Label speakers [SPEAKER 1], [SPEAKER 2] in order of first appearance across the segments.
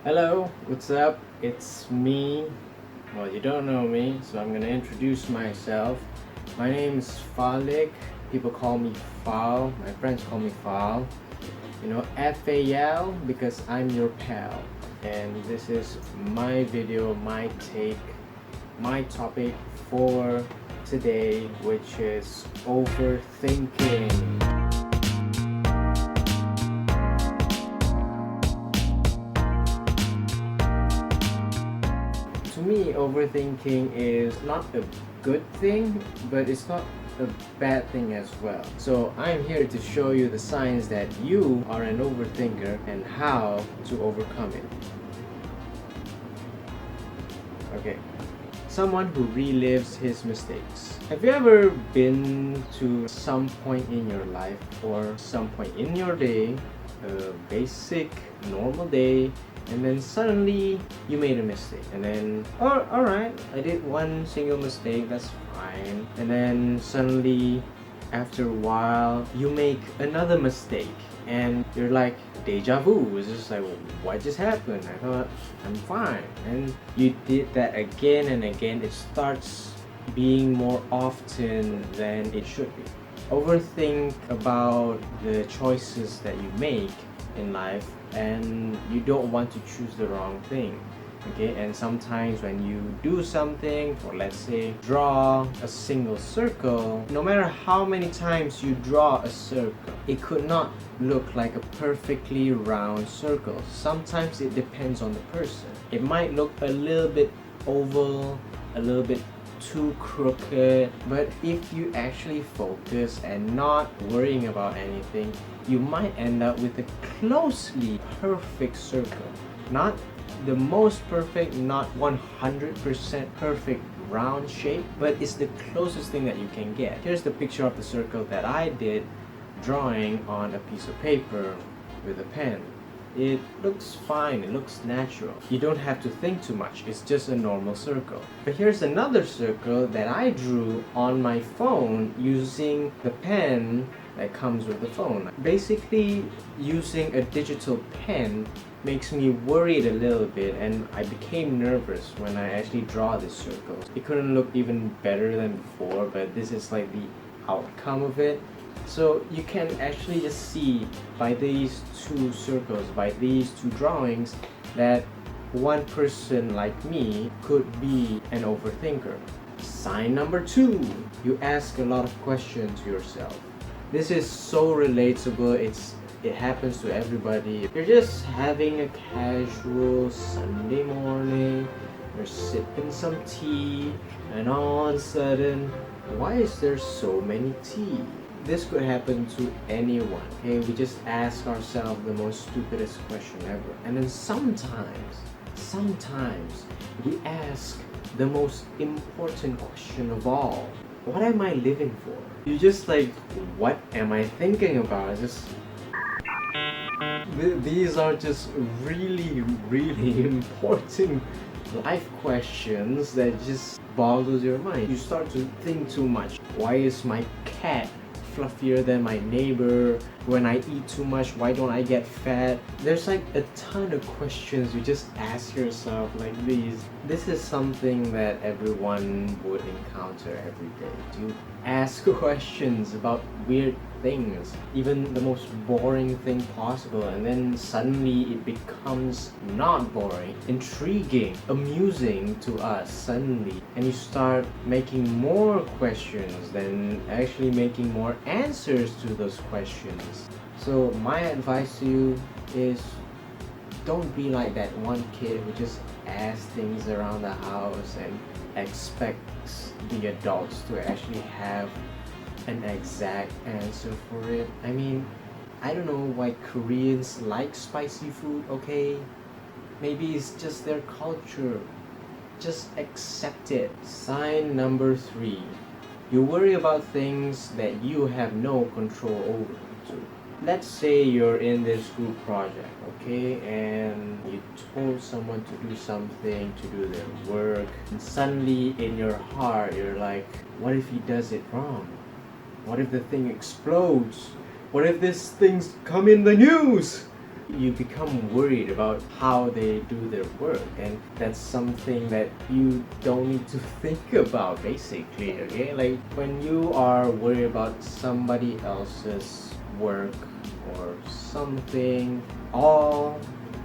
[SPEAKER 1] Hello, what's up? It's me. Well, you don't know me, so I'm gonna introduce myself. My name is Falik. People call me Fal. My friends call me Fal. Fal because I'm your pal. And this is my video, my take, my topic for today, which is overthinking. To me, overthinking is not a good thing, but it's not a bad thing as well. So I'm here to show you the signs that you are an overthinker and how to overcome it. Okay. Someone who relives his mistakes. Have you ever been to some point in your life or some point in your day, a basic, normal day, and then suddenly you made a mistake, and then alright, I did one single mistake, that's fine, and then suddenly after a while you make another mistake and you're like deja vu. It's just like, what just happened? I thought I'm fine, and you did that again and again. It starts being more often than it should be. Overthink about the choices that you make in life, and you don't want to choose the wrong thing. Okay, and sometimes when you do something, or let's say draw a single circle, no matter how many times you draw a circle, it could not look like a perfectly round circle. Sometimes it depends on the person. It might look a little bit oval, a little bit too crooked, but if you actually focus and not worrying about anything, you might end up with a closely perfect circle. Not the most perfect, not 100% perfect round shape, but it's the closest thing that you can get. Here's the picture of the circle that I did drawing on a piece of paper with a pen. It looks fine, it looks natural. You don't have to think too much, it's just a normal circle. But here's another circle that I drew on my phone using the pen that comes with the phone. Basically, using a digital pen makes me worried a little bit, and I became nervous when I actually draw this circle. It couldn't look even better than before, but this is like the outcome of it. So you can actually just see by these two circles, by these two drawings, that one person like me could be an overthinker. Sign number 2, you ask a lot of questions to yourself. This is so relatable, it happens to everybody. You're just having a casual Sunday morning, you're sipping some tea, and all of a sudden, why is there so many tea? This could happen to anyone. Okay, we just ask ourselves the most stupidest question ever, and then sometimes we ask the most important question of all: what am I living for? You just like, what am I thinking about? These are just really important life questions that just boggles your mind. You start to think too much. Why is my cat fluffier than my neighbor? When I eat too much, why don't I get fat? There's like a ton of questions you just ask yourself like these. This is something that everyone would encounter every day. You ask questions about weird things, even the most boring thing possible, and then suddenly it becomes not boring, intriguing, amusing to us suddenly, and you start making more questions than actually making more answers to those questions. So my advice to you is, don't be like that one kid who just asks things around the house and expects the adults to actually have an exact answer for it. I mean, I don't know why Koreans like spicy food, okay? Maybe it's just their culture. Just accept it. Sign number 3. You worry about things that you have no control over. Let's say you're in this group project, okay, and you told someone to do something, to do their work, and suddenly in your heart you're like, what if he does it wrong? What if the thing explodes? What if these things come in the news? you become worried about how they do their work, and that's something that you don't need to think about basically. Okay, like when you are worried about somebody else's work or something, all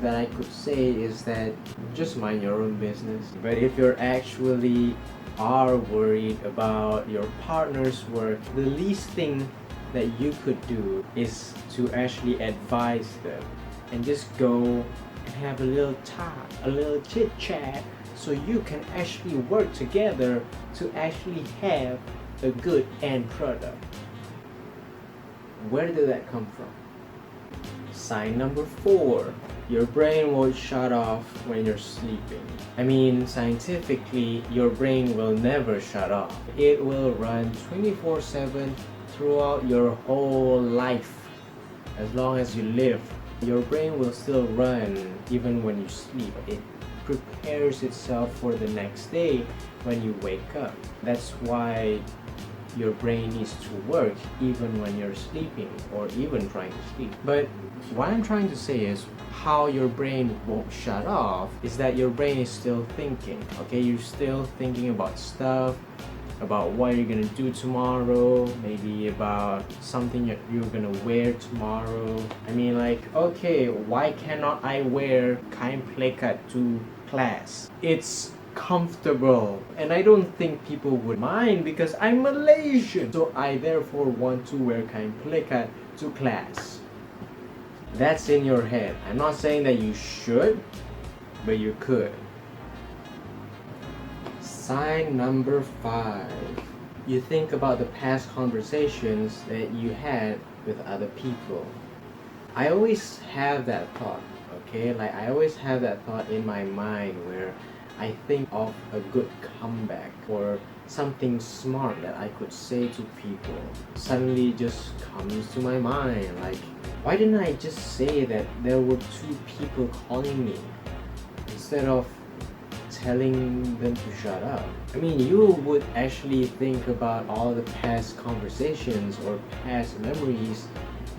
[SPEAKER 1] that I could say is that just mind your own business. But if you're actually are worried about your partner's work, the least thing that you could do is to actually advise them and just go and have a little talk, a little chit chat, so you can actually work together to actually have a good end product. Where did that come from? Sign number 4. Your brain will shut off when you're sleeping. I mean, scientifically, your brain will never shut off. It will run 24/7 throughout your whole life. As long as you live, your brain will still run even when you sleep. It prepares itself for the next day when you wake up. That's why your brain needs to work even when you're sleeping or even trying to sleep. But what I'm trying to say is how your brain won't shut off is that your brain is still thinking. Okay, you're still thinking about stuff, about what you're gonna do tomorrow, maybe about something that you're gonna wear tomorrow. I mean, like, okay, why cannot I wear kain plekat to class? It's comfortable, and I don't think people would mind because I'm Malaysian, so I therefore want to wear kain plekat to class. That's in your head. I'm not saying that you should, but you could. Sign number 5. You think about the past conversations that you had with other people. I always have that thought, okay? Like, I always have that thought in my mind where I think of a good comeback or something smart that I could say to people. Suddenly just comes to my mind, like, why didn't I just say that there were 2 people calling me instead of telling them to shut up? I mean, you would actually think about all the past conversations or past memories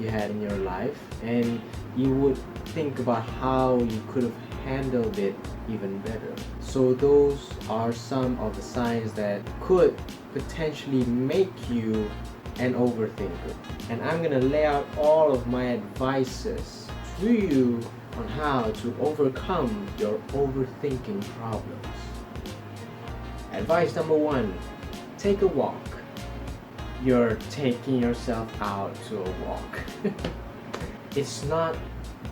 [SPEAKER 1] you had in your life, and you would think about how you could have handled it even better. So those are some of the signs that could potentially make you an overthinker. And I'm gonna lay out all of my advices to you on how to overcome your overthinking problems. Advice number 1, take a walk. You're taking yourself out to a walk. It's not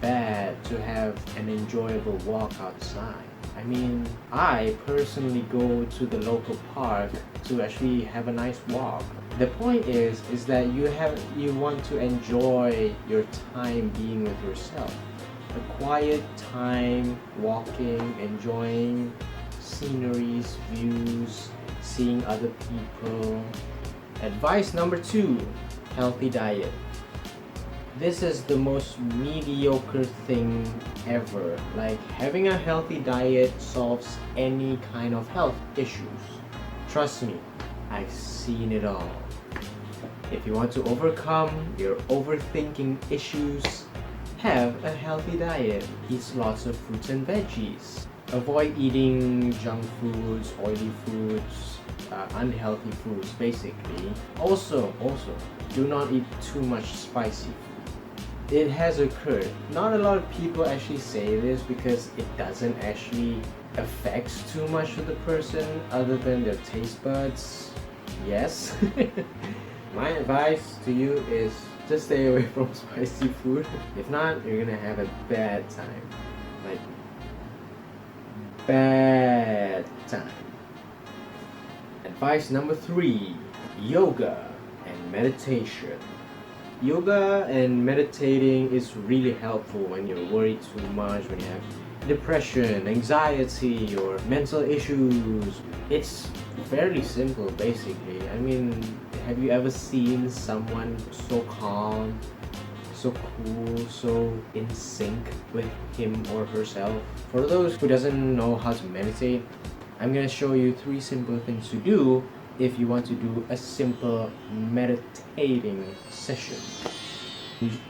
[SPEAKER 1] bad to have an enjoyable walk outside. I mean, I personally go to the local park to actually have a nice walk. The point is that you want to enjoy your time being with yourself. A quiet time walking, enjoying sceneries, views, seeing other people. Advice number 2, healthy diet. This is the most mediocre thing ever. Like, having a healthy diet solves any kind of health issues. Trust me, I've seen it all. If you want to overcome your overthinking issues, have a healthy diet. Eat lots of fruits and veggies. Avoid eating junk foods, oily foods, unhealthy foods basically. Also, do not eat too much spicy food. It has occurred. Not a lot of people actually say this because it doesn't actually affect too much of the person other than their taste buds. Yes. My advice to you is just stay away from spicy food. If not, you're gonna have a bad time. Like, bad time. Advice number 3, yoga and meditation. Yoga and meditating is really helpful when you're worried too much, when you have depression, anxiety, or mental issues. It's fairly simple basically. I mean, have you ever seen someone so calm, so cool, so in sync with him or herself? For those who doesn't know how to meditate, I'm gonna show you 3 simple things to do if you want to do a simple meditating session.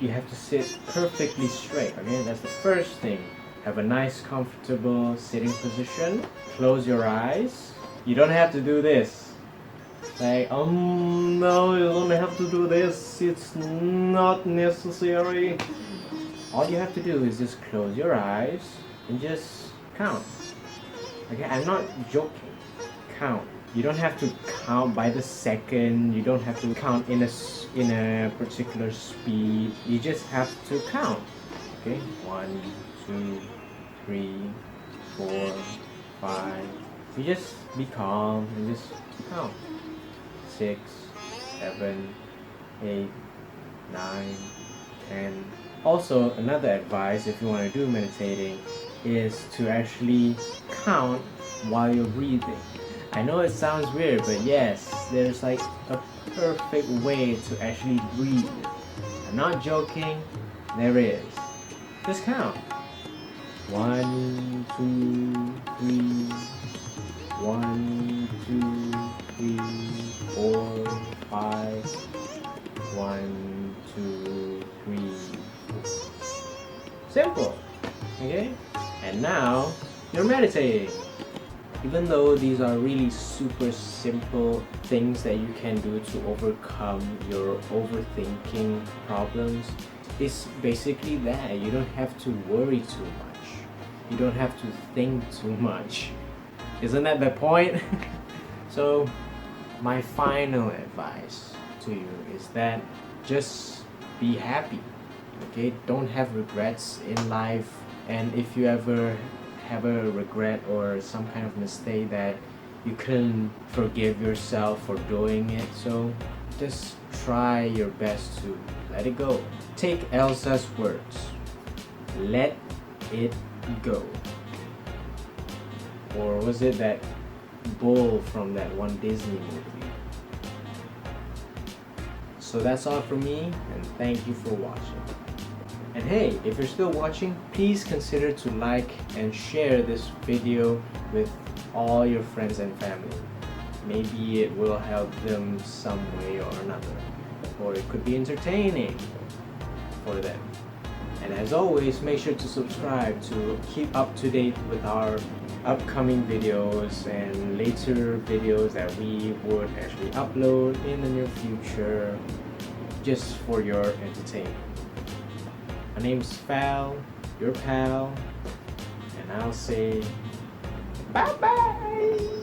[SPEAKER 1] You have to sit perfectly straight, okay? That's the first thing. Have a nice, comfortable sitting position. Close your eyes. You don't have to do this. Like, no, you don't have to do this. It's not necessary. All you have to do is just close your eyes and just count. Okay, I'm not joking. Count. You don't have to count by the second. You don't have to count in a particular speed. You just have to count. Okay, 1, 2, 3, 4, 5. You just be calm and just count. 6, 7, 8, 9, 10. Also, another advice if you want to do meditating is to actually count while you're breathing. I know it sounds weird, but yes, there's like a perfect way to actually breathe. I'm not joking, there is. Just count. 1, 2, 3. 1, 2, 3, 4, 5. 1, 2, 3. Simple. Okay? And now you're meditating. Even though these are really super simple things that you can do to overcome your overthinking problems, it's basically that. You don't have to worry too much. You don't have to think too much. Isn't that the point? So, my final advice to you is that just be happy. Okay? Don't have regrets in life. And if you ever have a regret or some kind of mistake that you couldn't forgive yourself for doing it, so just try your best to let it go. Take Elsa's words. Let it go. Or was it that bull from that one Disney movie? So that's all from me, and thank you for watching. And hey, if you're still watching, please consider to like and share this video with all your friends and family. Maybe it will help them some way or another, or it could be entertaining for them. And as always, make sure to subscribe to keep up to date with our upcoming videos and later videos that we would actually upload in the near future, just for your entertainment. My name's Fal, your pal, and I'll say bye bye!